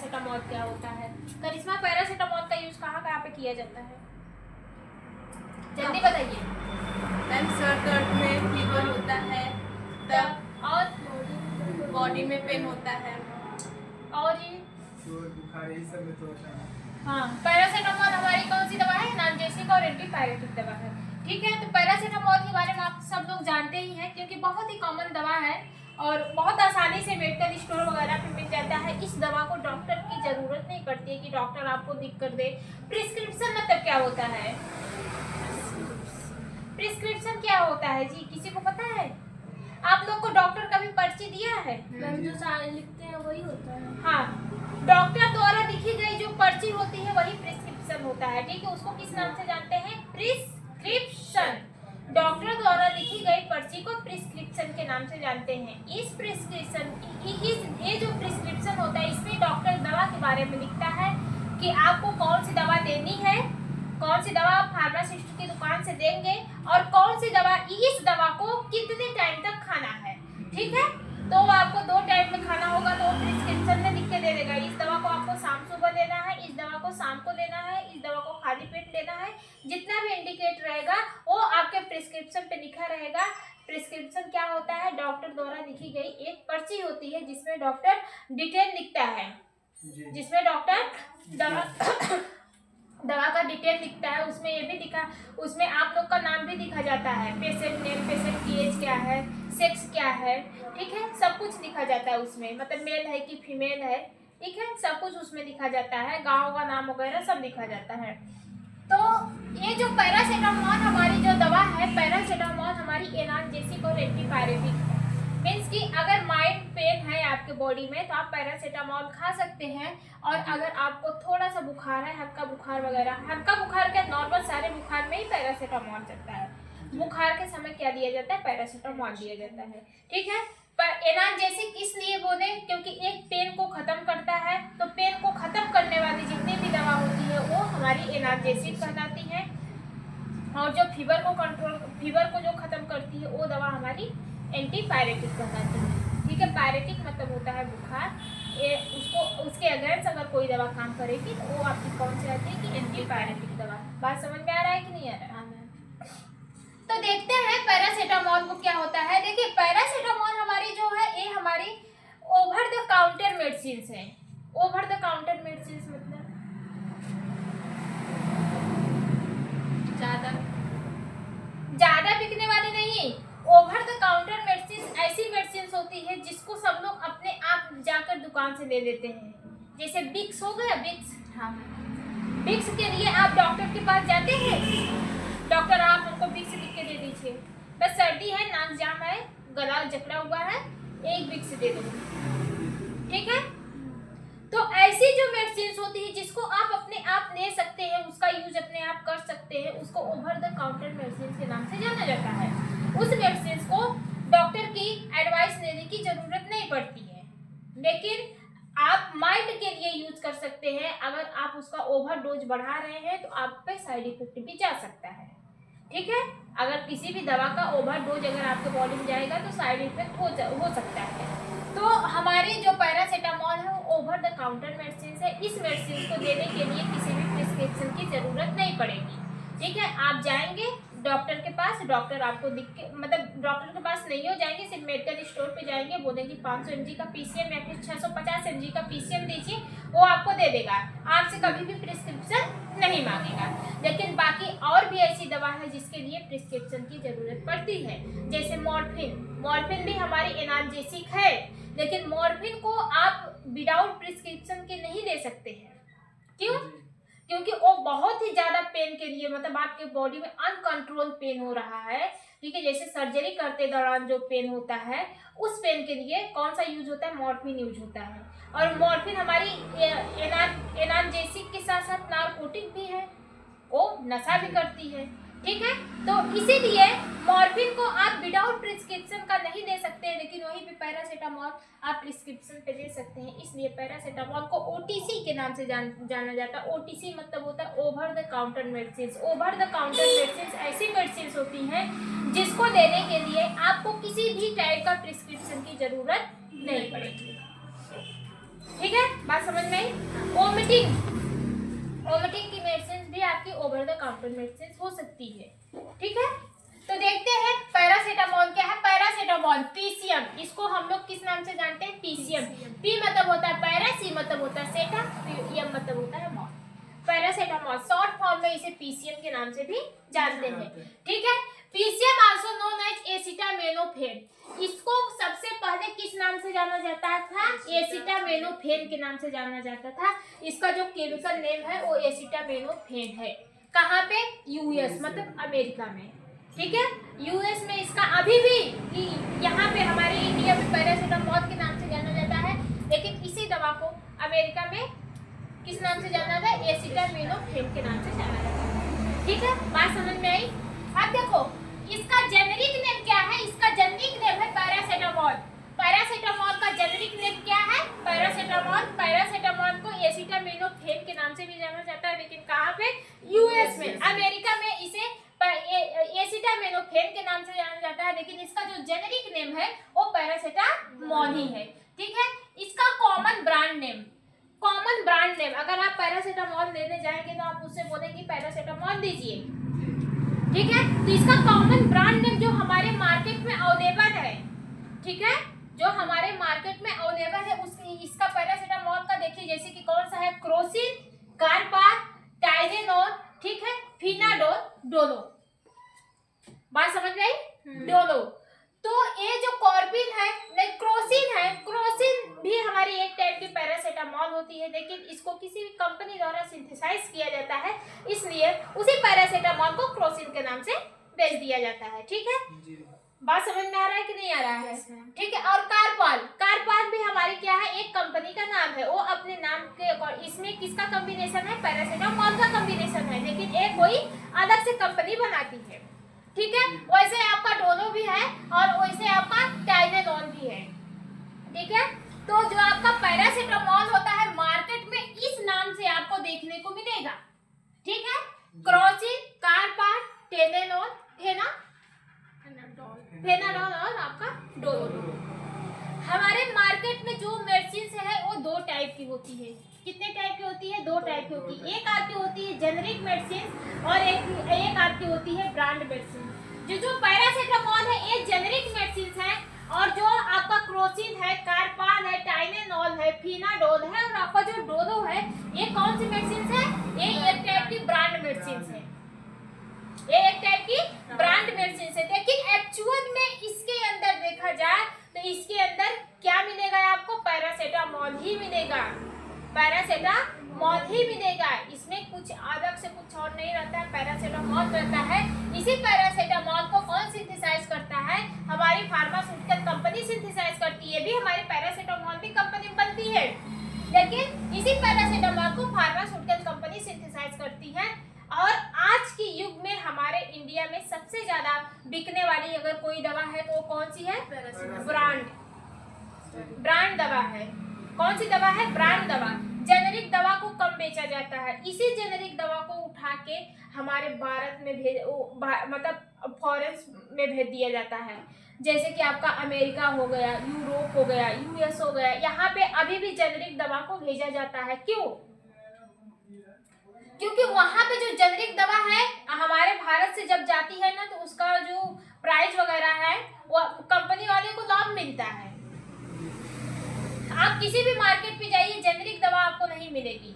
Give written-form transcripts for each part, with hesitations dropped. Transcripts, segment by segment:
Paracetamol क्या होता है। करिश्मा, पैरासीटामोल का यूज कहाँ कहाँ पे किया जाता है, जल्दी बताइए। मैम सर दर्द में फीवर होता है तब, और बॉडी में पेन होता है, और ये बुखार यही सब में तो होता है। हाँ, पैरासीटामोल हमारी कौन सी दवा है, एनाल्जेसिक और एंटीपायरेटिक दवा है। ठीक है, तो पैरासीटामोल के बारे में आप सब लोग जानते ही हैं क्योंकि बहुत ही कॉमन दवा है और बहुत आसानी से मेडिकल स्टोर वगैरह पे मिल जाता है। इस दवा को डॉक्टर की ज़रूरत नहीं पड़ती है कि डॉक्टर आपको लिख कर दे। प्रिस्क्रिप्शन मतलब क्या होता है, प्रिस्क्रिप्शन क्या होता है जी, किसी को पता है? आप लोग को डॉक्टर कभी पर्ची दिया है? मैम जो सारे लिखते हैं वही होता है। हाँ, डॉक्टर द्वारा लिखी गई जो पर्ची होती है वही प्रिस्क्रिप्शन होता है। ठीक है, उसको किस नाम से जानते हैं, प्रिस्क्रिप्शन। डॉक्टर द्वारा लिखी गई पर्ची को प्रिस्क्रिप्शन के नाम से जानते हैं। इस प्रिस्क्रिप्शन ये जो प्रिस्क्रिप्शन होता है इसमें डॉक्टर दवा के बारे में लिखता है कि आपको कौन सी दवा देनी है, कौन सी दवा आप फार्मासिस्ट की दुकान से देंगे और कौन सी दवा, इस दवा को कितने टाइम तक खाना है। ठीक है, तो आपको 2 टाइम में खाना होगा तो प्रिस्क्रिप्शन में लिख के दे देगा। इस दवा को आपको शाम सुबह लेना है, इस दवा को शाम को लेना है, इस दवा को खाली पेट लेना है। जितना भी इंडिकेट रहेगा वो आपके प्रिस्क्रिप्शन पे लिखा रहेगा। प्रिस्क्रिप्शन क्या होता है, डॉक्टर द्वारा लिखी गई एक पर्ची होती है जिसमें डॉक्टर डिटेल लिखता है, जिसमें डॉक्टर दवा का डिटेल लिखता है। उसमें ये भी लिखा, उसमें आप लोग का नाम भी लिखा जाता है, पेशेंट नेम, पेशेंट की एज क्या है, सेक्स क्या है। ठीक है, सब कुछ लिखा जाता है उसमें, मतलब मेल है कि फीमेल है। ठीक है, सब कुछ उसमें लिखा जाता है, गांव का नाम वगैरह सब लिखा जाता है। तो ये जो पैरासीटामोल हमारी जो दवा है, पैरासीटामोल हमारी एनाल्जेसिक और एंटीपायरेटिक है। मीन्स कि अगर माइल्ड पेन है आपके बॉडी में तो आप पैरासीटामोल खा सकते हैं। और अगर आपको थोड़ा सा बुखार है, हल्का बुखार वगैरह, हल्का बुखार क्या, नॉर्मल सारे बुखार में ही पैरासीटामोल चलता है। बुखार के समय क्या दिया जाता है, पैरासीटामोल दिया जाता है। ठीक है, पर एनाल्जेसिक इसलिए बोले क्योंकि एक पेन को खत्म करता है, तो पेन को खत्म करने वाली जितनी भी दवा होती है वो हमारी एनाल्जेसिक कहलाती है। और जो फीवर को जो खत्म करती है वो दवा हमारी एंटीपायरेटिक कहलाती है। ठीक है, पायरेटिक मतलब होता है बुखार, उसके अगेंस्ट अगर कोई दवा काम करेगी तो वो आपकी कौन सी आती है कि एंटीपायरेटिक दवा। बात समझ में आ रहा है कि नहीं आ रहा है? तो देखते हैं पैरासीटामोल को क्या होता है। देखिए, पैरासीटामोल हमारी जो है ये हमारी ओवर द काउंटर मेडिसिन है। ओवर द काउंटर मेडिसिन मतलब ज्यादा बिकने वाली नहीं। ओवर द काउंटर मेडिसिन ऐसी मेडिसिन होती है जिसको सब लोग अपने आप जाकर दुकान से ले लेते हैं। जैसे विक्स हो गया, विक्स। हाँ, विक्स के लिए आप डॉक्टर के पास जाते हैं, डॉक्टर आप हमको विक्स लिख के दे दीजिए, बस सर्दी है, नाक जाम है, गला जकड़ा हुआ है, एक विक्स दे दो। ठीक है, तो ऐसी जो मेडिसिन होती है जिसको आप अपने आप ले सकते हैं, उसका यूज अपने आप कर सकते हैं, उसको ओवर द काउंटर मेडिसिन के नाम से जाना जाता है। उस मेडिसिन को डॉक्टर की एडवाइस लेने की जरूरत नहीं पड़ती है, लेकिन आप माइल्ड के लिए यूज कर सकते हैं। अगर आप उसका ओवर डोज बढ़ा रहे हैं तो आप पे साइड इफेक्ट भी जा सकता है। ठीक है, अगर किसी भी दवा का ओवर डोज अगर आपके बॉडी में जाएगा तो साइड इफेक्ट हो सकता है। तो हमारी जो पैरासीटामोल है वो ओवर द काउंटर मेडिसिन है। इस मेडिसिन को देने के लिए किसी भी प्रिस्क्रिप्शन की जरूरत नहीं पड़ेगी। ठीक है, आप जाएंगे डॉक्टर के पास, डॉक्टर आपको लिख के, मतलब डॉक्टर के पास नहीं हो जाएंगे, सिर्फ मेडिकल स्टोर पे जाएंगे, बोलेंगे 500 mg का पीसीएम या फिर 650 mg का पीसीएम दीजिए, वो आपको दे देगा, आपसे कभी भी प्रिस्क्रिप्शन नहीं मांगेगा। लेकिन बाकी और भी ऐसी दवा है जिसके लिए प्रिस्क्रिप्शन की जरूरत पड़ती है, जैसे मॉर्फिन भी हमारी एनाल्जेसिक है, लेकिन मॉर्फिन को आप विदाउट प्रिस्क्रिप्शन के नहीं ले सकते हैं। क्यों? क्योंकि वो बहुत ही ज्यादा पेन के लिए, मतलब आपके बॉडी में अनकंट्रोल पेन हो रहा है। ठीक है, जैसे सर्जरी करते दौरान जो पेन होता है उस पेन के लिए कौन सा यूज होता है, मॉर्फिन यूज होता है। और मॉर्फिन हमारी एनाल्जेसिक के साथ साथ नार्कोटिक भी है, वो नशा भी करती है। ठीक है, तो इसीलिए मॉर्फिन को आप विदाउट प्रिस्क्रिप्शन का नहीं दे सकते हैं, लेकिन वहीं पे पैरासीटामोल आप प्रिस्क्रिप्शन पे दे सकते हैं। इसलिए पैरासीटामोल को ओटीसी के नाम से जाना जाता है। ओटीसी मतलब होता है over the counter medicine. Over the counter medicine ऐसी मेडिसिन होती हैं जिसको लेने के लिए आपको किसी भी टाइप का प्रिस्क्रिप्शन की जरूरत नहीं पड़ेगी। ठीक है, बात समझ में आई। वोमिटिंग की मेडिसिन भी आपकी ओवर द काउंटर मेडिसिन हो सकती है। ठीक है, तो देखते हैं पैरासीटामोल क्या है। पैरासीटामोल पीसीएम, इसको हम लोग किस नाम से जानते हैं? पीसीएम। पी मतलब होता है पैरा, सी मतलब होता है सेटा, एम मतलब होता है मॉल। पैरासीटामोल शॉर्ट फॉर्म में इसे पीसीएम के नाम से भी जानते हैं। ठीक है, PCM also known as acetaminophen, इसको सबसे पहले किस नाम से जाना जाता था? एसिटामिनोफेन के नाम से जाना जाता था। इसका जो केमिकल नेम है वो एसिटामिनोफेन है। कहाँ पे? यूएस मतलब अमेरिका में। ठीक है, यूएस में इसका अभी भी यहाँ पे हमारे इंडिया में पैरासीटामोल के नाम से जाना जाता है, लेकिन इसी दवा को अमेरिका में किस नाम से जाना था? एसिटामिनोफेन के नाम से जाना जाता है। ठीक है, बात समझ में आई। अब देखो इसका जेनेरिक नेम क्या है? इसका जेनेरिक नेम है पैरासीटामोल। पैरासीटामोल का जेनेरिक नेम क्या है? पैरासीटामोल। पैरासीटामोल को एसिटामिनोफेन के नाम से भी जाना जाता है, लेकिन कहाँ पे? यूएस में। अमेरिका में इसे एसिटामिनोफेन के नाम से जाना जाता है, लेकिन इसका जो जेनेरिक नेम है वो पैरासीटामोल ही है। ठीक है, इसका कॉमन ब्रांड नेम, अगर आप पैरासीटामोल लेने जाएंगे तो आप उससे बोलेंगे पैरासीटामोल दीजिए। ठीक है, तो इसका कॉमन ब्रांड नेम जो हमारे मार्केट में अवेलेबल है, ठीक है, जो हमारे मार्केट में अवेलेबल है उसकी इसका पैरासीटामोल का देखिए, जैसे कि कौन सा है? क्रोसिन, कारपार, टाइलेनॉल, ठीक है, फिनाडोल, डोलो। बात समझ में आई? डोलो। तो ये जो कॉर्बिन है, नहीं क्रोसिन है, क्रोसिन भी हमारी एक टाइप की पैरासीटामोल होती है, लेकिन इसको किसी भी कंपनी द्वारा सिंथेसाइज किया जाता है, इसलिए उसी पैरासीटामोल को क्रोसिन के नाम से बेच दिया जाता है। ठीक है, बात समझ में आ रहा है कि नहीं आ रहा है? ठीक है, और कारपाल भी हमारी क्या है? एक कंपनी का नाम है, वो अपने नाम के इसमें किसका कॉम्बिनेशन है? पैरासीटामोल का कॉम्बिनेशन है, लेकिन एक कोई अलग से कंपनी बनाती है। ठीक है, वैसे आपका डोलो भी है और वैसे आपका टाइलेनॉल भी है। ठीक है, तो जो आपका पैरासीटामोल होता है मार्केट में इस नाम से आपको देखने को मिलेगा। ठीक है, क्रोसिन, कारपार, टाइलेनॉल, फेनाडोल और आपका डोलो। हमारे मार्केट में जो मेडिसिन है वो दो टाइप की होती है। कितने टाइप की होती है? दो टाइप की होती है। एक आपकी होती है जेनेरिक मेडिसिन और एक आपकी होती है ब्रांड मेडिसिन। जो पैरासीटामोल है ये जेनेरिक मेडिसिन है, और जो आपका क्रोसिन है, कारपाल है, टाइलेनॉल है, फिनाडोल है और आपका जो डोलो है, ये कौन सी मेडिसिन है? ये एक टाइप की ब्रांड मेडिसिन है। ये एक टाइप की ब्रांड मेडिसिन है, लेकिन एक्चुअल में इसके अंदर देखा जाए तो इसके अंदर क्या मिलेगा आपको? पैरासीटामोल ही मिलेगा, पैरासीटामोल ही मिलेगा। इसमें कुछ अलग से कुछ और नहीं रहता है, पैरासीटामोल रहता है। इसी पैरासीटामोल को कौन सिंथेसाइज करता है? हमारी फार्मास्यूटिकल कंपनी सिंथेसाइज करती है। भी हमारी पैरासीटामोल भी कंपनी बनती है, लेकिन इसी पैरासीटामोल को फार्मास्यूटिकल कंपनी सिंथेसाइज करती है। और आज के युग में हमारे इंडिया में सबसे ज्यादा बिकने वाली अगर कोई दवा है तो वो कौन सी है? ब्रांड दवा है। कौन सी दवा है? ब्रांड दवा। जेनेरिक दवा को कम बेचा जाता है, इसी जेनेरिक दवा को उठा के हमारे भारत में मतलब फॉरेन में भेज दिया जाता है। जैसे कि आपका अमेरिका हो गया, यूरोप हो गया, यूएस हो गया, यहाँ पे अभी भी जेनेरिक दवा को भेजा जाता है। क्यों? क्योंकि वहां पे जो जेनेरिक दवा है हमारे भारत से जब जाती है ना, तो उसका जो प्राइस वगैरह है वो कंपनी वाले को लाभ मिलता है। आप किसी भी मार्केट पे जाइए, जेनेरिक दवा आपको नहीं मिलेगी।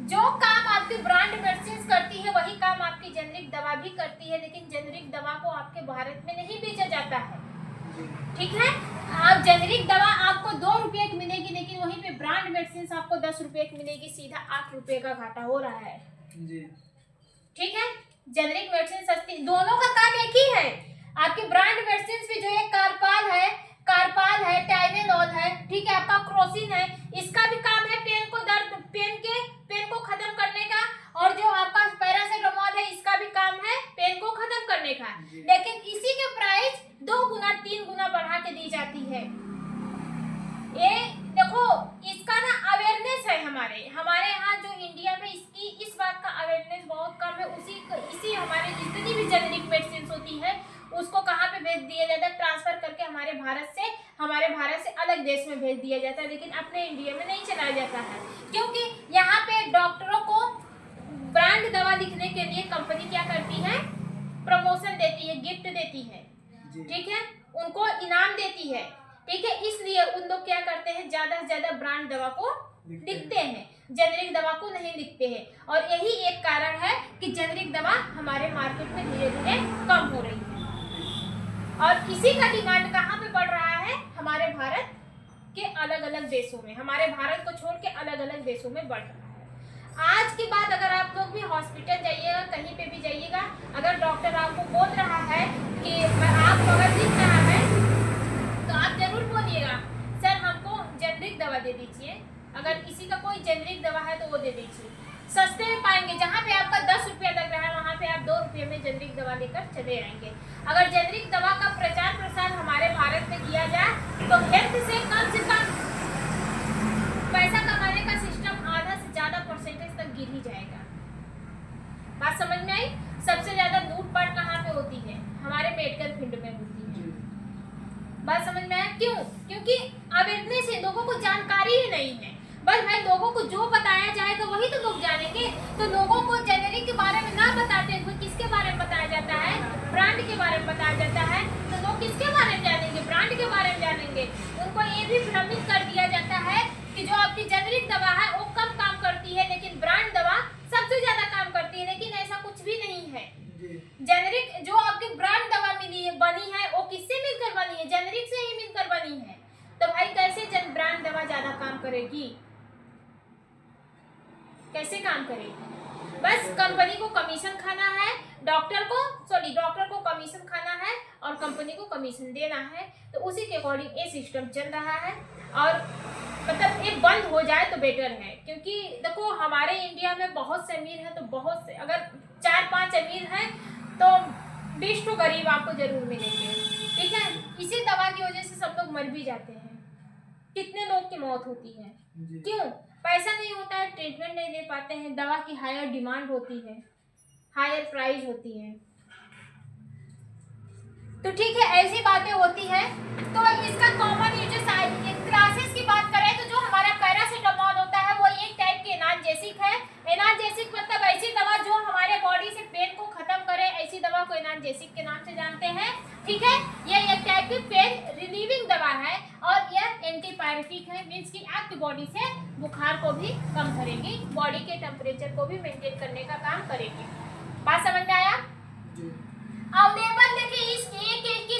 जो काम आपकी ब्रांड मेडिसिन करती है वही काम आपकी जेनेरिक दवा भी करती है, लेकिन जेनेरिक दवा को आपके भारत में नहीं बेचा जाता है। ठीक है, आप जेनेरिक दवा आपको 2 रुपये की मिलेगी, लेकिन वहीं पे ब्रांड मेडिसिन आपको 10 रुपये की मिलेगी। सीधा 8 रुपये का घाटा हो रहा है। ठीक है, जेनेरिक मेडिसिन सस्ती, दोनों का काम एक ही है। आपकी ब्रांड मेडिसिन भी जो है कारपाल है, टाइलेनॉल है, ठीक है, आपका क्रोसिन है, इसका भी काम है पेन को खत्म करने का, और जो आपका पैरासीटामोल है इसका भी काम है पेन को खत्म करने का। लेकिन इसी के प्राइस 2 गुना 3 गुना बढ़ा के दी जाती है। ये देखो, इसका ना अवेयरनेस है हमारे यहाँ जो इंडिया में इस बात का अवेयरनेस बहुत कम है। इसी हमारे जितनी भी जेनेरिक मेडिसिन होती है उसको कहाँ पे भेज दिया जाता है? ट्रांसफर करके हमारे भारत से अलग देश में भेज दिया जाता है, लेकिन अपने इंडिया में नहीं चलाया जाता है, क्योंकि यहाँ पे डॉक्टरों को ब्रांड दवा लिखने के लिए कंपनी क्या करती है, प्रमोशन देती है, गिफ्ट देती है, ठीक है, उनको इनाम देती है, ठीक है, इसलिए उन लोग क्या करते हैं, ज्यादा से ज्यादा ब्रांड दवा को लिखते हैं, जेनरिक दवा को नहीं लिखते हैं। और यही एक कारण है कि जेनरिक दवा हमारे मार्केट में धीरे धीरे कम हो रही है, और इसी का डिमांड कहाँ पे बढ़ रहा है, हमारे भारत के अलग अलग देशों में, हमारे भारत को छोड़ के अलग अलग देशों में बढ़ रहा है। आज के बाद अगर आप लोग भी हॉस्पिटल जाइएगा, कहीं पे भी जाइएगा, अगर डॉक्टर आपको बोल रहा है कि आप अगर लिख रहा है तो आप जरूर बोलिएगा सर हमको जेनरिक दवा दे दीजिए, अगर किसी का कोई जेनरिक दवा है तो वो दे दीजिए, सस्ते में पाएंगे, जहाँ पे आपका 10 रुपया लग रहा है वहाँ पे आप 2 रुपये में जेनरिक दवा लेकर चले आएंगे। अगर जेनरिक दवा का प्रचार प्रसार हमारे भारत में किया जाए तो हेल्थ से कम पैसा कमाने का सिस्टम आधा से ज्यादा परसेंटेज तक गिर ही जाएगा। बात समझ में आई? सबसे ज्यादा लूटपाट कहाँ पे होती है, हमारे मेडिकल फील्ड में होती है। बात समझ में आया? क्यों? क्योंकि अवेयरनेस से लोगों को जानकारी ही नहीं है, बस भाई लोगों को जो बताया जाएगा वही तो लोग जानेंगे। तो लोगों को जेनरिक के बारे में ना बताते हुए किसके बारे में बताया जाता है, ब्रांड के बारे में बताया जाता है, तो लोग किसके बारे में जानेंगे, ब्रांड के बारे में जानेंगे। उनको ये भी भ्रमित कर दिया जाता है कि जो आपकी जेनरिक दवा है वो कम काम करती है, लेकिन ब्रांड दवा सबसे ज्यादा काम करती है, लेकिन ऐसा कुछ भी नहीं है। जेनरिक जो आपकी ब्रांड दवा बनी है वो किससे मिलकर बनी है, जेनरिक से ही मिलकर बनी है। तो भाई कैसे ब्रांड दवा ज्यादा काम करेगी, कैसे काम करेगी? बस कंपनी को कमीशन खाना है, डॉक्टर को कमीशन खाना है और कंपनी को कमीशन देना है। तो उसी के अकॉर्डिंग ये सिस्टम चल रहा है, और मतलब ये बंद हो जाए तो बेटर है। क्योंकि देखो हमारे इंडिया में बहुत से अमीर हैं, तो बहुत से अगर 4-5 अमीर हैं तो 20 तो गरीब आपको जरूर मिलेंगे, ठीक है। इसी दवा की वजह से सब लोग मर भी जाते हैं, कितने लोग की मौत होती है, क्यों? पैसा नहीं होता है, ट्रीटमेंट नहीं दे पाते हैं, दवा की हायर डिमांड होती है, हायर प्राइस होती है। तो ठीक है, ऐसी बातें होती है। तो इसका कॉमन यूजेस क्लासेस की बात करें तो जो हमारा पैरासीटामोल होता है वो एक टाइप के एनाल्जेसिक है। एनाल्जेसिक मतलब ऐसी दवा जो हमारे बॉडी से पेन को खत्म करे, ऐसी दवा को एनाल्जेसिक के नाम से जानते हैं, ठीक है। ये एक टाइप की पेन रिलीविंग दवा है और यह एंटीपायरेटिक है, मीन्स कि आपकी बॉडी से बुखार को भी कम करेगी, बॉडी के टेम्परेचर को भी मेंटेन करने का काम करेगी। बात समझ में आया? अवेलेबल देखिए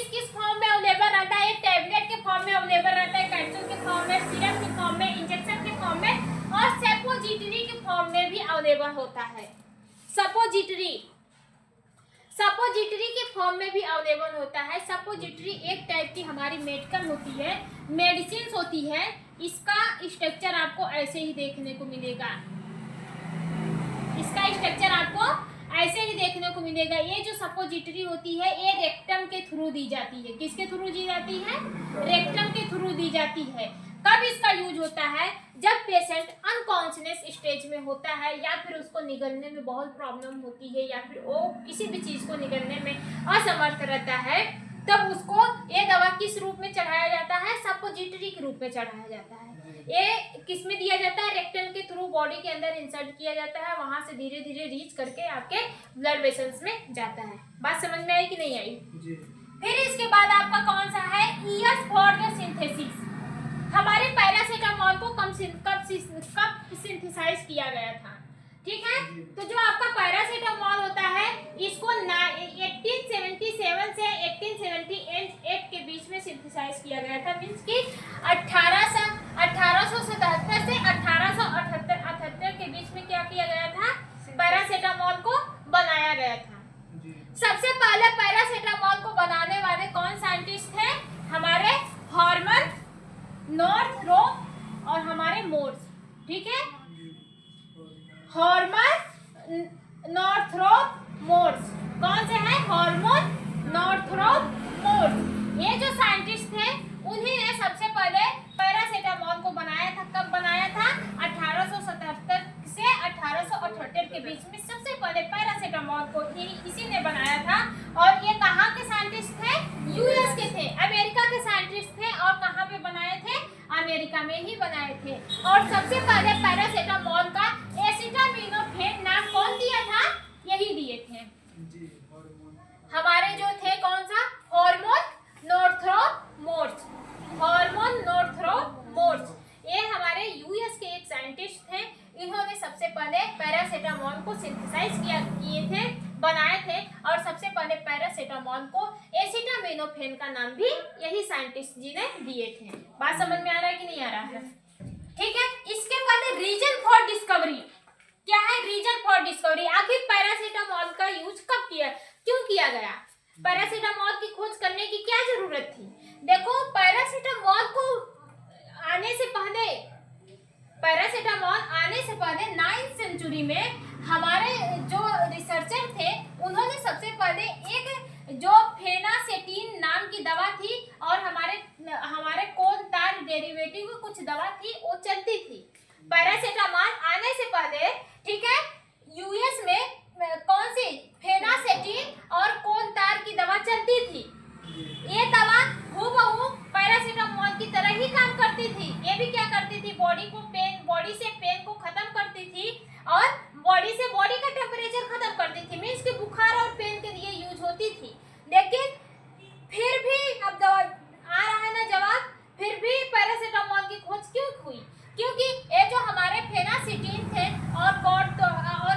किस फॉर्म में अवेलेबल रहता है, टैबलेट के फॉर्म में अवेलेबल रहता है, कैप्सूल के फॉर्म में, सिरप के फॉर्म में, इंजेक्शन के फॉर्म में और सपोजिटरी के फॉर्म में भी अवेलेबल होता है। सपोजिटरी के फॉर्म में भी अवेलेबल होता है। सपोजिटरी एक टाइप की हमारी मेडिकल होती है, मेडिसिन होती है। इसका स्ट्रक्चर आपको ऐसे ही देखने को मिलेगा, इसका स्ट्रक्चर आपको ऐसे ही देखने को मिलेगा। ये जो सपोजिटरी होती है ये रेक्टम के थ्रू दी जाती है। किसके थ्रू दी जाती है? रेक्टम के थ्रू दी जाती है। कब इसका यूज होता है? जब पेशेंट अनकॉन्शियस स्टेज में होता है, या फिर उसको निगलने में बहुत प्रॉब्लम होती है, या फिर वो किसी भी चीज को निगलने में असमर्थ रहता है, तब उसको ये दवा किस रूप में चढ़ाया जाता है? सपोजिटरी के रूप में चढ़ाया जाता है। ये किस में दिया जाता है? रेक्टम के थ्रू बॉडी के अंदर इंसर्ट किया जाता है, वहां से धीरे धीरे रीच करके आपके ब्लड वेसल्स में जाता है। बात समझ में आई कि नहीं आई? फिर इसके बाद आपका कौन सा है? Is for the synthesis. हमारे पैरासीटामोल को कब सिंथेसाइज किया गया था, ठीक है। तो जो आपका पैरासीटामोल होता है इसको 1877 से 1878 के बीच में सिंथेसाइज किया गया था, मींस कि 1877 से 1878 के बीच में क्या किया गया था? पैरासीटामोल को बनाया गया था। सबसे पहले पैरासीटामोल को बनाने वाले कौन साइंटिस्ट थे? हमारे हॉर्मन, नॉर्थरोप और हमारे मोर्स, ठीक है। Harmon, Northrop, Morse. कौन से हैं? Harmon, Northrop, Morse. ये जो साइंटिस्ट थे उन्हीं ने सबसे पहले पैरासीटामोल को बनाया था। कब बनाया था? 1877 से 1878 के बीच में सबसे पहले पैरासीटामोल को इसी ने बनाया था। और ये कहाँ के साइंटिस्ट थे? यूएस के थे, अमेरिका के साइंटिस्ट थे। और कहाँ पे बनाए थे? अमेरिका में ही बनाए थे। और सबसे पहले पैरासीटामोल का एसिटामिनोफेन नाम कौन दिया था? यही दिए थे जी, हार्मोन। हमारे जो थे, कौन सा? हार्मोन नॉर्थ्रोमोर्स। हार्मोन नॉर्थ्रोमोर्स ये हमारे यूएस के एक साइंटिस्ट थे। इन्होंने सबसे पहले पैरासीटामोल को सिंथेसाइज किए थे, बनाए थे। और सबसे पहले पैरासीटामोल को एसिटामिनोफेन का नाम भी यही साइंटिस्ट जी ने दिए थे। बात समझ में आ रहा है कि नहीं आ रहा है? ठीक है। इसके बाद रीजन फॉर डिस्कवरी क्या है? रीजन फॉर डिस्कवरी, आखिर पैरासीटामोल का यूज कब किया, क्यों किया गया? पैरासीटामोल की खोज करने की क्या जरूरत थी? देखो, पैरासीटामोल आने से पहले 9th सेंचुरी में हमारे जो रिसर्चर थे, उन्होंने सबसे पहले एक जो फेनासेटिन नाम की दवा थी और हमारे कोन तार डेरिवेटिव की कुछ दवा थी, वो चलती थी। पैरासीटामोल आने से पहले, ठीक है, यूएस में कौन सी फेनासेटिन और कोन तार की दवा चलती थी। ये दवा हूबहू पैरासीटामोल की तरह ही काम करती थी। ये भी क्या करती थी? बॉडी से पेन को खत्म करती थी और बॉडी से बॉडी का टेम्परेचर खत्म करती थी। मींस कि बुखार और पेन के लिए यूज होती थी। लेकिन फिर भी अब दवा आ रहा है ना जवाब, फिर भी पैरासीटामोल की खोज क्यों हुई? क्योंकि ये जो हमारे फेनासेटिन थे और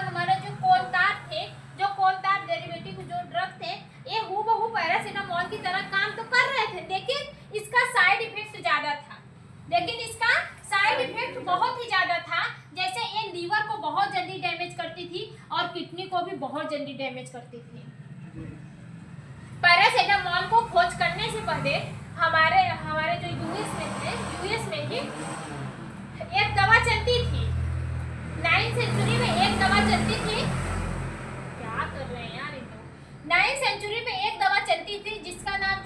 हमारे जो कोन तार थे, जो कोन तार डेरिवेटिव जो ड्रग थे, ये हूबहू पैरासीटामोल की तरह काम तो कर रहे थे, लेकिन इसका साइड इफेक्ट ज्यादा था। बहुत ही ज्यादा था। जैसे ये लीवर को बहुत जल्दी डैमेज करती थी और किडनी को भी बहुत जल्दी डैमेज करती थी। पैरासीटामोल को खोज करने से पहले हमारे जो यूएस में ही एक दवा चलती थी। 9th सेंचुरी में एक दवा चलती थी। क्या कर रहे हैं यार ये लोग? 9th सेंचुरी में एक दवा चलती थी जिसका नाम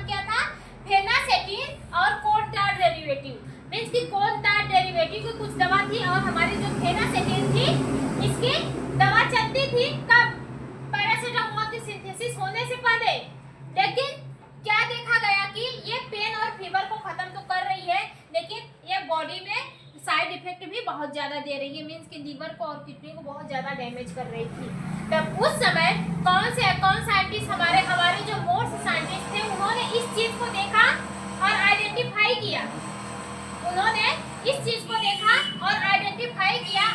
क्या था? फेनासेटिन और कोन तार डेरिवेटिव। मींस कि कोन तार डेरिवेटिव की कुछ दवा थी और हमारी जो फेनासेटिन थी, इसकी दवा चलती थी कब? पैरासीटामोल की सिंथेसिस होने से पहले। लेकिन क्या देखा गया कि ये पेन और फीवर को खत्म तो कर रही है, लेकिन ये बॉडी में साइड इफेक्ट भी बहुत ज्यादा दे रही है। मींस कि लीवर को और किडनी को बहुत ज्यादा डैमेज कर रही थी। तब उस समय कौन साइंटिस्ट हमारे जो मोर्स साइंटिस्ट थे, उन्होंने इस चीज को देखा और आइडेंटिफाई किया।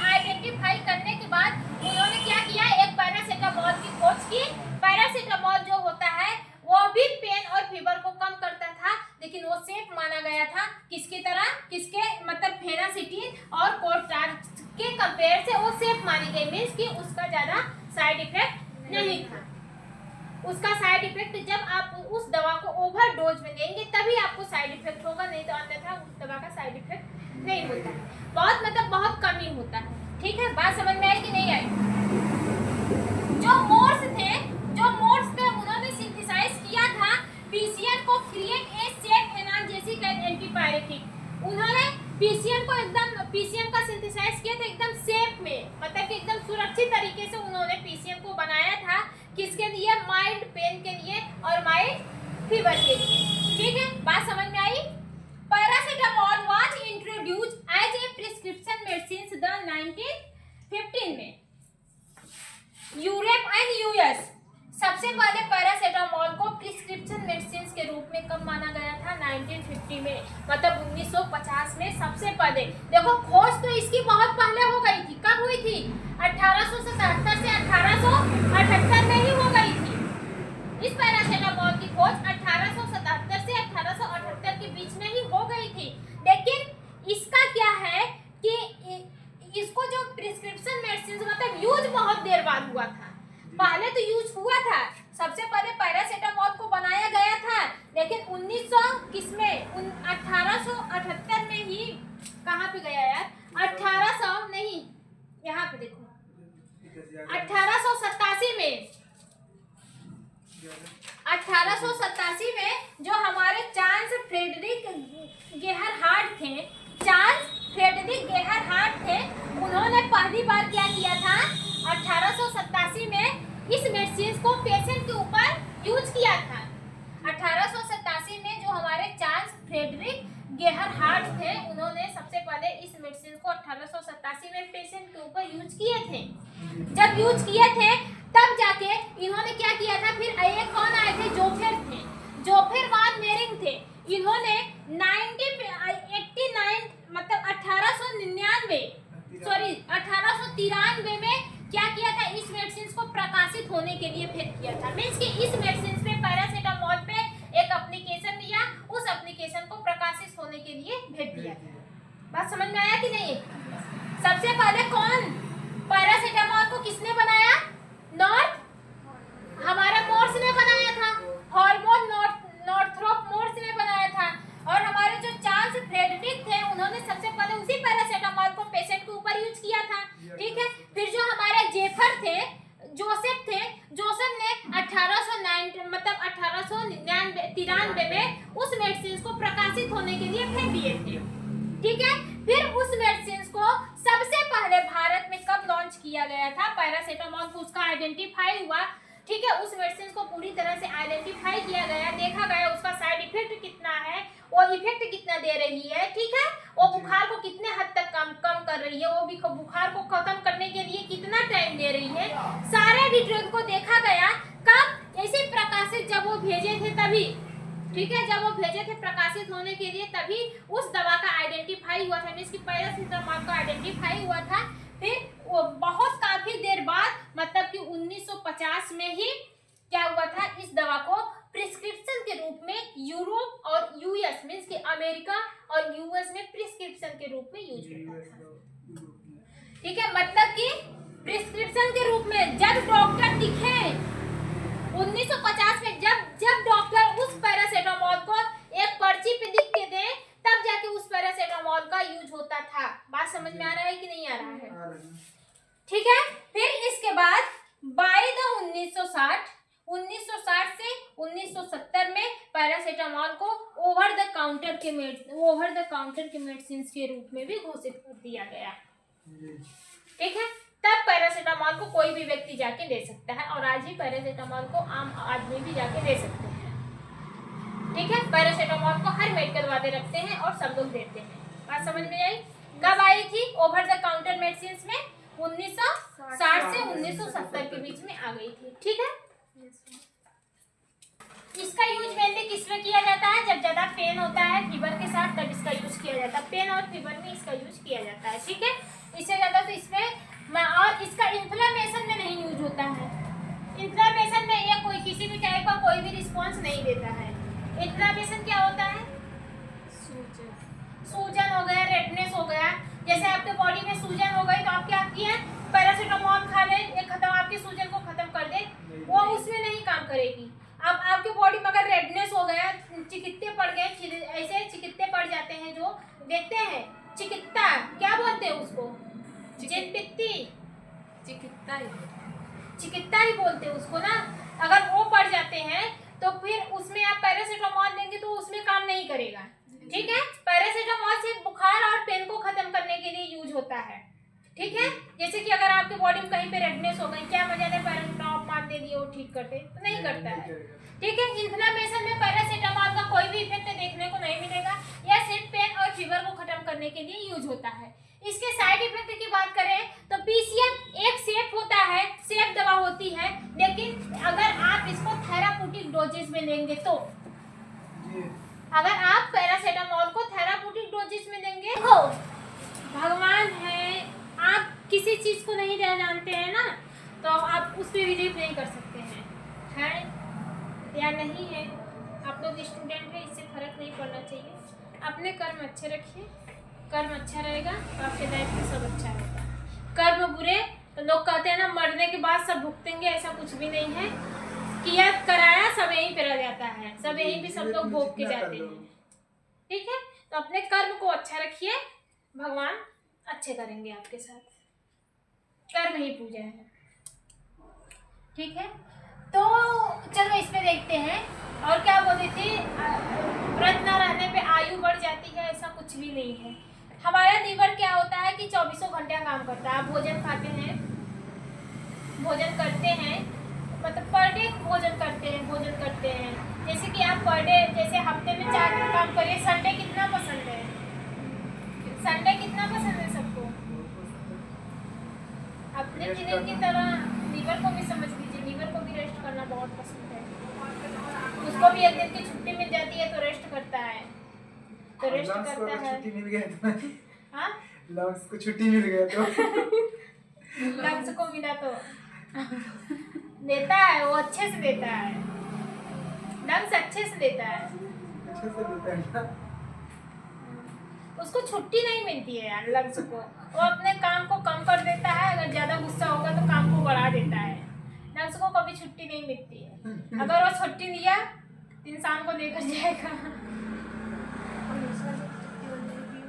आइडेंटिफाई करने के बाद उन्होंने क्या किया? एक पैरासीटामोल की खोज की। पैरासीटामोल जो होता है वो भी पेन और फीवर को कम करता था, लेकिन वो सेफ माना गया था। किसकी तरह? मतलब फेनासेटिन और कोन तार के कंपेयर से वो सेफ मानी गई। मींस कि उसका ज्यादा साइड इफेक्ट नहीं था। उसका साइड इफेक्ट जब आप उस दवा को ओवरडोज में लेंगे तभी आपको साइड इफेक्ट होगा, नहीं तो अन्यथा उस दवा का साइड इफेक्ट नहीं होता है। बहुत कम ही होता है। ठीक है, बात समझ में आई कि नहीं आई? जो मोर्स थे उन्होंने सिंथेसाइज किया था पीसीएन को create a safe analgesic and antipyretic. उन्होंने पीसीएन का सिंथेसाइज किया था एकदम सेफ में, मतलब कि एकदम सुरक्षित तरीके से उन्होंने पीसीएन को बनाया था। किसके लिए? माइल्ड पेन के लिए और माइल्ड फीवर के लिए। ठीक है, बात समझ में आई? Paracetamol was introduced as a prescription medicine the 1915 में यूरोप एंड यूएस। सबसे पहले पैरासीटामोल को प्रिस्क्रिप्शन मेडिसिन के रूप में कब माना गया था? 1950 में, मतलब 1950 में सबसे पहले। देखो, खोज तो इसकी बहुत पहले हो गई थी। कब हुई थी? 1877 से 1878 में ही हो गई थी। इस पैरासीटामोल की खोज 1877 से 1878 के बीच में ही हो गई थी। लेकिन इसका क्या है कि इसको जो प्रिस्क्रिप्शन मेडिसिन मतलब यूज बहुत देर बाद हुआ था। पहले तो यूज हुआ था, सबसे पहले पैरासीटामोल को बनाया गया था, लेकिन 1878 में ही कहाँ पे गया यार? 1800 नहीं, यहाँ पे देखो, 1887 में जो हमारे चार्ल्स फ्रेडरिक गेरहार्ड थे, उन्होंने पहली बार क्या किया था? 1887 में इस मेडिसिन को पेशेंट के ऊपर यूज किया था। 1887 में जो हमारे चार्ल्स फ्रेडरिक गेरहार्ड डॉक्टर्स थे उन्होंने सबसे पहले इस मेडिसिन को 1887 में पेशेंट के ऊपर यूज किए थे। जब यूज किए थे तब जाके इन्होंने क्या किया था, फिर एक कौन आए थे, जोफेर थे, जोफेर वान मेरिंग थे। इन्होंने 1893 मतलब 1893 में क्या किया था, इस मेडिसिन को प्रकाशित होने के लिए फेंक किया था। मींस कि इस मेडिसिन पे पैरासीटामोल पे एक एप्लीकेशन दिया, उस एप्लीकेशन को प्रकाशित होने के लिए भेज दिया था। बात समझ में आया कि नहीं? सबसे पहले कौन पैरासीटामोल को किसने बनाया? हमारा मोर्स ने बनाया था, हार्मोन नॉर्थरोप मोर्स ने बनाया था। और हमारे जो चार्ल्स फ्रेडरिक थे उन्होंने सबसे पहले उसी पैरासीटामोल को पेशेंट के ऊपर यूज किया था। ठीक है, फिर जो हमारे जोसेफ ने 1893 में उस मेडिसिन को प्रकाशित होने के लिए फेंक दिए थे। ठीक है, फिर उस मेडिसिन को सबसे पहले भारत में कब लॉन्च किया गया था, पैरासीटामोल को उसका आइडेंटिफाई हुआ। ठीक है, उस मेडिसिन को पूरी तरह से आइडेंटिफाई किया गया, देखा गया उसका साइड इफेक्ट कितना है, वो इफेक्ट कितना दे रही है। ठीक है, वो बुखार को कितने हद तक कम कर रही है, वो भी बुखार को खत्म करने के लिए कितना टाइम दे रही है, सारे डिटेल को देखा गया। कब? ऐसे प्रकाशित जब वो भेजे थे तभी। ठीक है, जब वो भेजे थे प्रकाशित होने के लिए तभी उस दवा का आइडेंटिफाई हुआ था, इसकी पैरासीटामोल का आइडेंटिफाई हुआ था। फिर वो बहुत काफी देर बाद मतलब कि 1950 में ही क्या हुआ था, इस दवा को प्रिस्क्रिप्शन के रूप में यूरोप और यूएस मींस कि अमेरिका और यूएस में प्रिस्क्रिप्शन के रूप में यूज होता था। ठीक है, मतलब कि प्रिस्क्रिप्शन के रूप में जब डॉक्टर दिखे 1950 में जब डॉक्टर उस पैरासीटामोल को एक पर्ची पे लिख के दे तब जाके उस पैरासीटामोल का यूज होता था। बात समझ में आ रहा है कि नहीं आ रहा है? ठीक है, फिर इसके बाद बाय द 1960 से 1970 में पैरासीटामोल को ओवर द काउंटर के मेडिसिन के रूप में भी घोषित कर दिया गया। ठीक है, तब पैरासीटामोल को कोई भी व्यक्ति जाके ले सकता है और आज भी पैरासीटामोल को आम आदमी भी जाके ले सकते हैं। ठीक है, पैरासीटामोल को हर मेडिकल वाले रखते हैं और सब लोग देते हैं। बात समझ में आई? कब आई थी ओवर द काउंटर मेडिसिन में? 1960 से 1970 के बीच में आ गई थी। ठीक है, इसका यूज मेनली किसमें किया जाता है? जब ज्यादा पेन होता है फीवर के साथ तब इसका यूज किया जाता है। पेन और फीवर में इसका यूज किया जाता है। ठीक है, इससे ज्यादा तो इसमें और इसका इन्फ्लेमेशन में नहीं यूज होता है। इन्फ्लेमेशन में ये कोई किसी भी टाइप का कोई भी रिस्पॉन्स नहीं देता है। इन्फ्लेमेशन क्या होता है? सूजन हो गया, रेडनेस हो गया। जैसे आपके बॉडी में सूजन हो गई तो आप क्या किए, पैरासीटामोल खा ले, ये खत्म, आपकी सूजन को खत्म कर दे, वो उसमें नहीं काम करेगी। अब आपके बॉडी में अगर रेडनेस हो गया, चिकित्ते पड़ गए, ऐसे चिकित्ते पड़ जाते हैं जो देखते हैं, चिकित्ता क्या बोलते हैं उसको? चिकित्ता ही बोलते हैं उसको ना। अगर वो पड़ जाते हैं तो फिर उसमें आप पैरासीटामोल देंगे तो उसमें काम नहीं करेगा। ठीक है, पैरासीटामोल सिर्फ बुखार और पेन को खत्म करने के लिए यूज होता है। ठीक है, जैसे कि अगर आपके बॉडी में कहीं पे रेडनेस हो गई, क्या मजा है पैरासीटामोल मार दे दिए वो ठीक करते, तो नहीं करता है। ठीक है, इन्फ्लेमेशन में पैरासीटामोल का कोई भी इफेक्ट देखने को नहीं मिलेगा। यह सिर्फ पेन और फीवर को खत्म करने के लिए यूज होता है। इसके साइड इफेक्ट की बात करें तो पीसीएम एक सेफ होता है, सेफ दवा होती है, लेकिन अगर आप इसको थेराप्यूटिक डोजेज में लेंगे तो अगर आप पैरासीटामोल को थेराप्यूटिक डोजेज में लेंगे तो भगवान है, आप किसी चीज को नहीं जानते हैं ना, तो आप उस पर बिलीव नहीं कर सकते हैं, है या नहीं है। आप लोग स्टूडेंट हैं, इससे फर्क नहीं पड़ना चाहिए। अपने कर्म अच्छे रखिए, कर्म अच्छा रहेगा तो आपके लाइफ में सब अच्छा होगा। कर्म बुरे तो लोग कहते हैं ना मरने के बाद सब भुगतेंगे, ऐसा कुछ भी नहीं है। किया कराया सब यहीं पे रह जाता है, सब यहीं पे सब लोग भोग के जाते हैं। ठीक है, तो अपने कर्म को अच्छा रखिए, भगवान अच्छे करेंगे आपके साथ। कर्म ही पूजा है। ठीक है, तो चलो इस पे देखते हैं। और क्या बोली थी, व्रत न रहने पे आयु बढ़ जाती है, ऐसा कुछ भी नहीं है। हमारा लीवर क्या होता है कि 24 घंटे काम करता है। आप भोजन खाते हैं, भोजन करते हैं, मतलब पर डे भोजन करते हैं। जैसे कि आप पर डे, जैसे हफ्ते में 4 दिन काम करिए, संडे कितना पसंद है? एथिलीन की तरह लीवर को भी समझ लीजिए, लीवर को भी रेस्ट करना बहुत पसंद है। उसको भी एक दिन की छुट्टी मिल जाती है तो रेस्ट करता है, तो रेस्ट लंग्स को करता अगर है। छुट्टी मिल गया तो हाँ, लंग्स को छुट्टी मिल गया तो लंग्स को मिला तो देता है, वो अच्छे से देता है, लंग्स अच्छे से देता है। अच्छे से देता है ना। उसको छुट्टी नहीं मिलती है यार लंग्स को, वो अपने काम को कम कर देता है, अगर ज्यादा गुस्सा होगा तो काम को बढ़ा देता है। लंग्स को कभी छुट्टी नहीं मिलती है, अगर वो छुट्टी दिया तो इंसान को लेकर जाएगा। हमेशा छुट्टी हो जाएगी।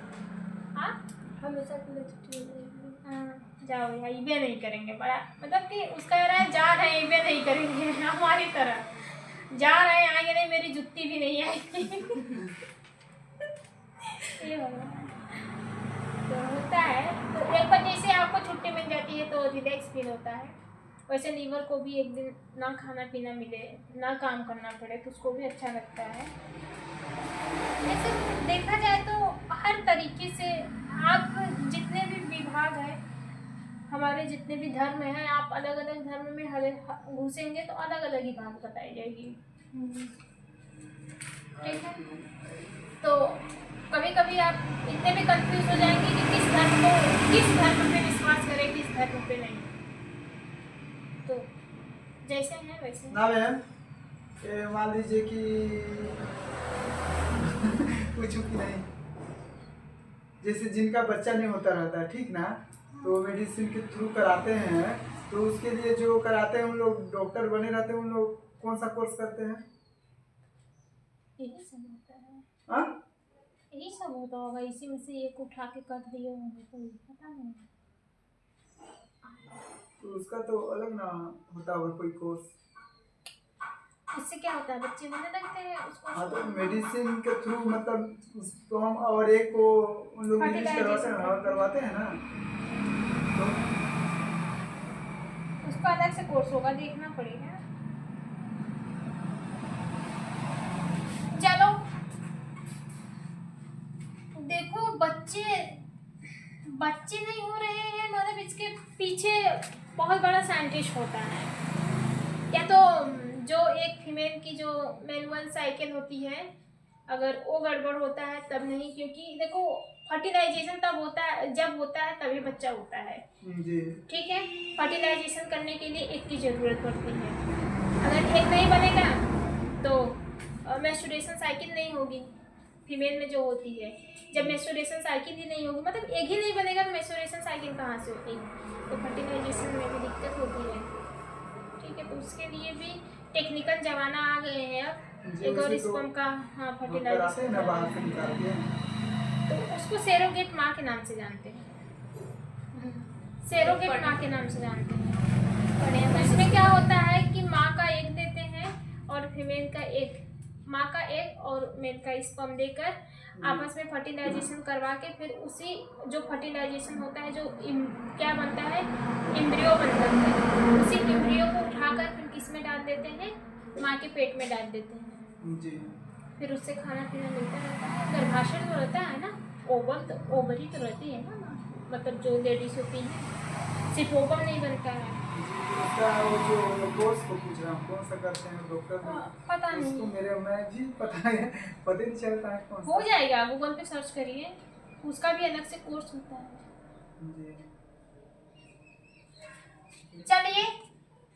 हाँ हमेशा के लिए छुट्टी हो जाएगी। हाँ, जाओ यार, इबे नहीं करेंगे बड़ा, मतलब कि उसका कह रहा है जा रहे हैं इबे नहीं करेंगे हमारी तरह जा रहे हैं, आएंगे नहीं, मेरी जुत्ती भी नहीं आएगी। ये भगवान, तो होता है। तो एक बार जैसे आपको छुट्टी मिल जाती है तो रिलैक्स फील होता है, वैसे लीवर को भी एक दिन ना खाना पीना मिले, ना काम करना पड़े तो उसको भी अच्छा लगता है। ऐसे देखा जाए तो हर तरीके से आप जितने भी विभाग हैं, हमारे जितने भी धर्म हैं, आप अलग अलग धर्म में हर घुसेंगे तो अलग अलग ही बात बताई जाएगी। ठीक है, तो कभी कभी आप इतने भी कंफ्यूज हो जाएंगे कि किस धर्म पे विश्वास करें, किस धर्म पे नहीं। तो जैसे हैं वैसे ना बहन, ये मान लीजिए कि पूछू कि नहीं, जैसे जिनका बच्चा नहीं होता रहता है, ठीक ना, तो मेडिसिन के थ्रू कराते हैं, तो उसके लिए जो कराते हैं उन लोग डॉक्टर बने रहते हैं, उन लोग कौन सा कोर्स करते हैं? यही सब होता है, हाँ, यही सब होता होगा, इसी में से एक उठा के कर दिए होंगे, तो पता नहीं। तो उसका तो अलग ना होता होगा कोई कोर्स। उससे क्या होता है, बच्चे होने लगते हैं उसको। हाँ, तो मेडिसिन के थ्रू मतलब उसको हम और एक को उन लोग यूज करवाते हैं और करवाते हैं ना, तो उसका अलग से कोर्स होगा, देखना पड़ेगा। चलो देखो, बच्चे नहीं हो रहे हैं, मतलब इसके पीछे बहुत बड़ा साइंटिस्ट होता है। या तो जो एक फीमेल की जो मैनुअल साइकिल होती है, अगर वो गड़बड़ होता है तब नहीं, क्योंकि देखो फर्टिलाइजेशन तब होता है, जब होता है तभी बच्चा होता है। जी, ठीक है, फर्टिलाइजेशन करने के लिए एक की ज़रूरत पड़ती है, अगर एक नहीं बनेगा तो मेंस्ट्रुएशन साइकिल नहीं होगी फीमेल में जो होती है। जब मेंस्ट्रुएशन साइकिल ही नहीं होगी, मतलब एक ही नहीं बनेगा तो मेंस्ट्रुएशन साइकिल कहाँ से होगी, तो फर्टिलाइजेशन में भी दिक्कत होती है। ठीक है, तो उसके लिए भी टेक्निकल ज़माना आ गए हैं अब, एक और स्पर्म का, हाँ, फर्टिलाइजेशन ना बाहर से निकालते हैं, तो उसको सेरोगेट माँ के नाम से जानते हैं, सेरोगेट माँ के नाम से जानते हैं। तो इसमें क्या होता है कि माँ का एग देते हैं और फीमेल का एग, माँ का एग और मेल का स्पर्म देकर आपस में फर्टिलाइजेशन करवा के फिर उसी जो फर्टिलाइजेशन होता है, जो क्या बनता है, एम्ब्रियो बनता है, उसी एम्ब्रियो को उठाकर फिर किस में डाल देते हैं, माँ के पेट में डाल देते हैं। जी, फिर उससे खाना पीना मिलता रहता है, गर्भाशय तो रहता है ना, ओवरी तो रहती है ना, मतलब जो लेडीज होती है, सिर्फ ओवम नहीं बनता है। उसका वो जो कोर्स को पूछ रहा हूँ कौन सा करते हैं डॉक्टर, पता उसको नहीं, मैं भी पता है, पता ही नहीं चलता है कौन हो सा। जाएगा, गूगल पे सर्च करिए, उसका भी अलग से कोर्स होता है। जी, चलिए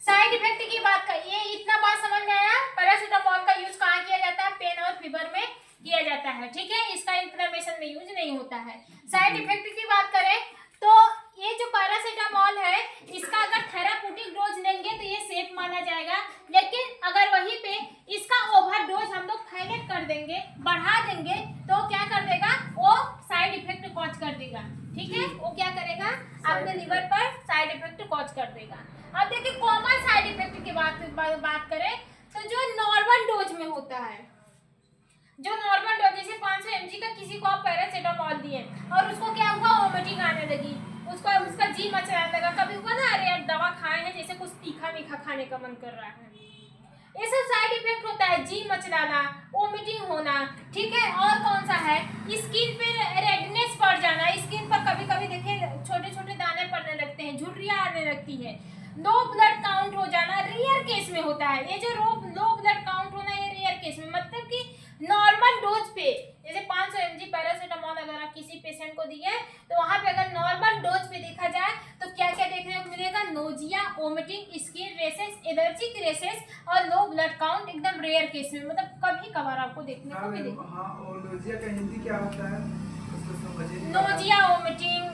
साइड इफेक्ट की बात करिए, इतना बात समझ में आया। पैरासीटामोल का यूज कहाँ किया जाता है, पेन और फीवर में किया जाता है। ठीक है, इसका इन्फ्लेमेशन में यूज नहीं होता है। साइड इफेक्ट की बात करें तो ये जो पैरासीटामोल है, इसका अगर थेराप्यूटिक डोज लेंगे तो ये सेफ माना जाएगा, लेकिन अगर वहीं पे इसका ओवर डोज हम लोग थायलेट कर देंगे, बढ़ा देंगे, तो क्या कर देगा, वो साइड इफेक्ट कॉज कर देगा। ठीक है, वो क्या करेगा, आपके लिवर पर साइड इफेक्ट कॉज कर देगा। अब देखिए कॉमन साइड इफेक्ट की बात करें तो जो नॉर्मल डोज में होता है, जो नॉर्मल डोज, जैसे 500 mg का किसी को आप पैरासीटामोल दिए और उसको क्या हुआ, वोमिटिंग आने लगी, उसका जी मचलाने लगा, कभी हुआ ना, अरे यार दवा खाए हैं, जैसे कुछ तीखा मीठा खाने का मन कर रहा है, ये सब साइड इफेक्ट होता है, जी मचलाना, वोमिटिंग होना। ठीक है, और कौन सा है, स्किन पे रेडनेस पड़ जाना, स्किन पर कभी कभी देखिए छोटे छोटे दाने पड़ने लगते हैं, झुर्रियाँ आने लगती लो ब्लड काउंट हो जाना रेयर केस में होता है। ये जो लो ब्लड काउंट होना ये रेयर केस में, मतलब कि नॉर्मल डोज पे जैसे 500 mg पैरासीटामोल अगर आप किसी पेशेंट को दिए तो वहाँ पे अगर नॉर्मल डोज पे देखा जाए तो क्या क्या देखने को मिलेगा, nausea, vomiting, skin rashes, allergic rashes और लो ब्लड काउंट एकदम रेयर केस में, मतलब कभी कभार आपको देखने को मिलेगा। हाँ, और नोजिया का हिंदी क्या होता है उसको समझिए। नोजिया, वोमिटिंग,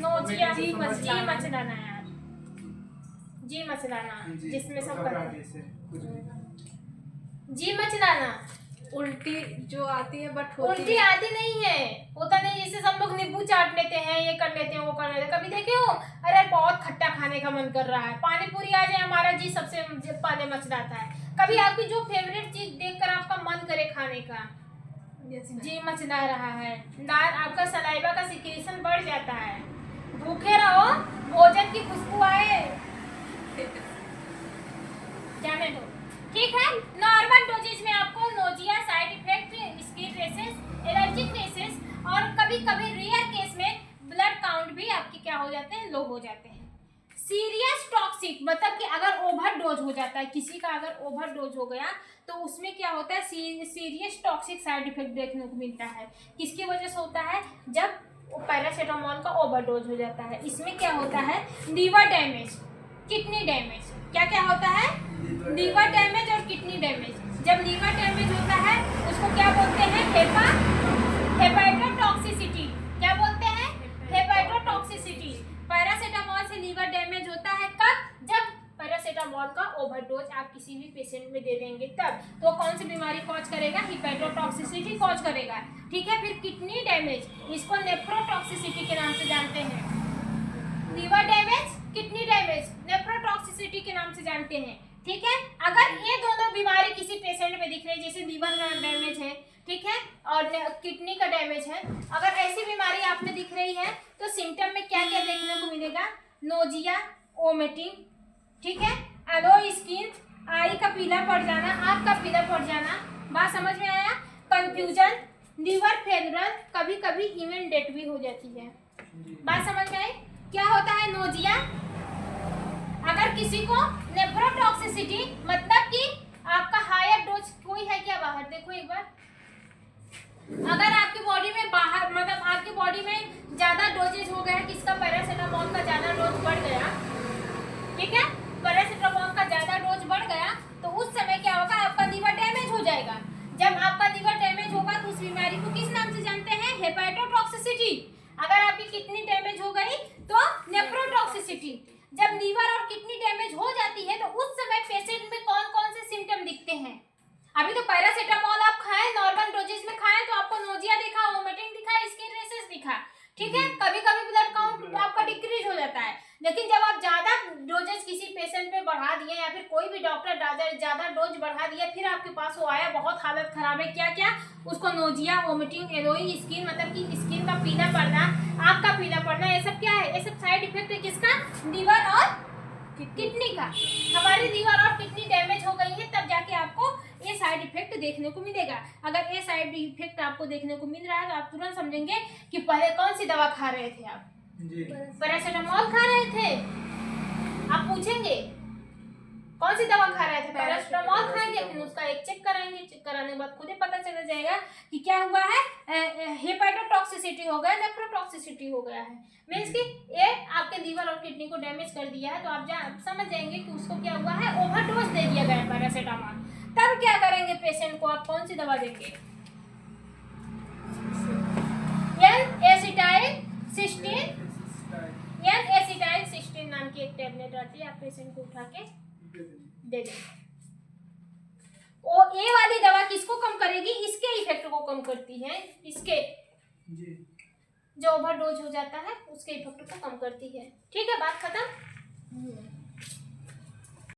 नोजिया, जी मचलाना। मचलाना यार, जी मचलाना, जी, जिसमें सब घबराहट से कुछ भी। जी मचलाना। उल्टी जो आती है बट होती उल्टी आती नहीं है, होता नहीं, जैसे सब लोग नींबू चाट लेते हैं, ये कर लेते हैं, वो कर लेते हैं। कभी देखे हो, अरे बहुत खट्टा खाने का मन कर रहा है, पानी पूरी आ जाए, हमारा जी सबसे पहले मचलाता है। कभी आपकी जो फेवरेट चीज देखकर आपका मन करे खाने का, जी मचला रहा है, दाल आपका सलाइवा का सिक्रीशन बढ़ जाता है, भूखे रहो, भोजन की खुशबू आए, जाने दो, ठीक है। नॉर्मल डोजेज में आपको nausea, side effect, skin rashes, allergic rashes और कभी कभी रेयर केस में ब्लड काउंट भी आपके क्या हो जाते हैं, लो हो जाते हैं। सीरियस टॉक्सिक मतलब कि अगर ओवरडोज हो जाता है किसी का, अगर ओवरडोज हो गया तो उसमें क्या होता है, सीरियस टॉक्सिक साइड इफेक्ट देखने को मिलता है। किसकी वजह से होता है, जब पैरासीटामोल का ओवरडोज हो जाता है। इसमें क्या होता है, लीवर डैमेज, किडनी डैमेज, क्या क्या होता है, लीवर डैमेज और किडनी डैमेज। जब लीवर डैमेज होता है उसको क्या बोलते हैं, हेपेटोटॉक्सिसिटी। क्या बोलते हैं, हेपेटोटॉक्सिसिटी। पैरासीटामोल से लीवर डैमेज होता है कब, जब पैरासीटामोल का ओवरडोज आप किसी भी पेशेंट में दे देंगे तब। तो कौन सी बीमारी कॉज करेगा, हेपेटोटॉक्सिसिटी कॉज करेगा, ठीक है। फिर किडनी डैमेज, इसको नेफ्रोटॉक्सिसिटी के नाम से जानते हैं। Liver damage, kidney damage, nephrotoxicity के नाम से जानते हैं, ठीक है। अगर ये दोनों बीमारी किसी पेशेंट में दिख रही है, जैसे लीवर का डैमेज है, ठीक है, और किडनी का डैमेज है, अगर ऐसी बीमारी आप में दिख रही है तो सिम्टम में क्या क्या देखने को मिलेगा, नोजिया, वोमिटिंग, ठीक है, येलो स्किन, आई का पीला पड़ जाना, आँख का पीला पड़ जाना, बात समझ में आया, कंफ्यूजन, लीवर फेलर, कभी कभी इवन डेथ भी हो जाती है। बात समझ में आई, क्या होता है नोजिया, अगर किसी को नेफ्रोटॉक्सिसिटी मतलब कि आपका हायर डोज, कोई है क्या बाहर, देखो एक बार, अगर आपकी बॉडी में बाहर मतलब आपकी बॉडी में ज्यादा डोजेज हो गया, किसका पैरासीटामोल का ज्यादा डोज बढ़ गया, ठीक है, पैरासीटामोल का ज्यादा डोज बढ़ गया तो उस समय क्या होगा, आपका लीवर डैमेज हो जाएगा। जब आपका लीवर डैमेज होगा तो उस बीमारी को किस नाम से जानते हैं, हेपेटोटॉक्सिसिटी। अगर आपकी किडनी डैमेज हो गई तो नेफ्रोटॉक्सिसिटी। जब लीवर और किडनी डैमेज हो जाती है तो उस समय पेशेंट में कौन कौन से सिम्टम दिखते हैं। अभी तो पैरासीटामोल आप खाएं, नॉर्मल डोजेज में खाएं तो आपको नोजिया दिखा, वोमिटिंग दिखा, स्किन रेसेस दिखा, ठीक है, कभी कभी ब्लड काउंट आपका डिक्रीज हो जाता है। लेकिन जब आप ज्यादा डोजेज किसी पेशेंट पे बढ़ा दिए या फिर कोई भी डॉक्टर ज्यादा डोज बढ़ा दिया, फिर आपके पास वो आया, बहुत हालत खराब है, क्या क्या, उसको नोजिया, वोमिटिंग, येलोई स्किन मतलब कि स्किन का पीला पड़ना, आँख का पीला पड़ना, ये सब क्या है, ये सब साइड इफेक्ट है किसका, लीवर और किडनी का। हमारी लीवर और किडनी डैमेज हो गई है तब जाके आपको ये साइड इफेक्ट देखने को मिलेगा। अगर ये साइड इफेक्ट आपको देखने को मिल रहा है तो आप तुरंत समझेंगे कि पहले कौन सी दवा खा रहे थे आप, पैरासीटामोल खा रहे थे। आप पूछेंगे कौन सी दवा खा रहे थे, पैरासीटामोल खाएंगे, फिर उसका एक चेक कराएंगे, चेक कराने के बाद खुद ही पता चल जाएगा कि क्या हुआ है, हेपेटोटॉक्सिसिटी हो गया, नेफ्रोटॉक्सिसिटी हो गया है, मीन्स कि ये आपके लीवर और किडनी को डैमेज कर दिया है। तो आप समझ जाएंगे कि उसको क्या हुआ है, ओवरडोज दे दिया गया है पैरासीटामोल। तब क्या करेंगे, पेशेंट को आप कौन सी दवा देंगे, एसिटाइल-सिस्टीन नाम की एक टेबलेट आती है, आप पेशेंट को उठा के दे देंगे। और ये वाली दवा किसको कम करेगी, इसके इफेक्ट को कम करती है, इसके जो ओवरडोज हो जाता है उसके इफेक्ट को कम करती है, ठीक है, बात खत्म।